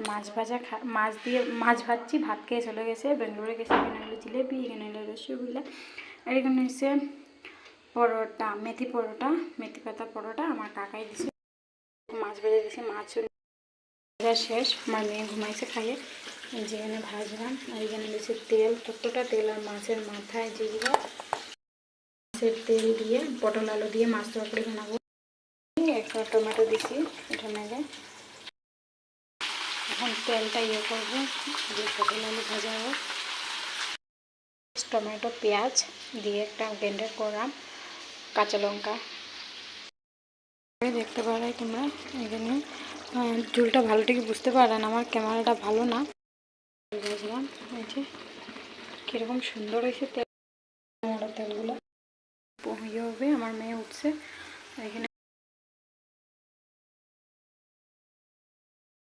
মাছ ভাজা মাছ দিয়ে মাছ ভাজছি, ভাত খেয়ে চলে গেছে, বেঙ্গলোরে গেছে। এখানে হলো জিলেপি, এখানে হলো রসগোল্লা, আর এখানে হচ্ছে পরোটা, মেথি পরোটা, মেথি পাতা পরোটা আমার কাকাই দিছে। মাছ ভেজে দিছে, মাছ ভাজা শেষ, আমার মেয়ে ঘুমাইছে খাইয়ে। যেখানে ভাজলাম, আর এখানে দিচ্ছে তেল, কতটা তেল, আর মাছের মাথায় যেগুলো মাছের তেল দিয়ে পটল আলু দিয়ে মাছ তরকারি বানাবো। একটা টমেটো দিছি, এটা মেরে এখন তেলটা ইয়ে করবো, দিয়ে পটল আলু ভাজা হবে। টমেটো পেঁয়াজ দিয়ে একটা ব্লেন্ডার করলাম, কাঁচা লঙ্কা দেখতে পারো তোমরা। এখানে ঝুলটা ভালো ঠিক বুঝতে পারেন, আমার ক্যামেরাটা ভালো না। ভাজলাম, এই যে কীরকম সুন্দর হয়েছে তেলগুলো ইয়ে হবে। আমার মেয়ে উঠছে, এখানে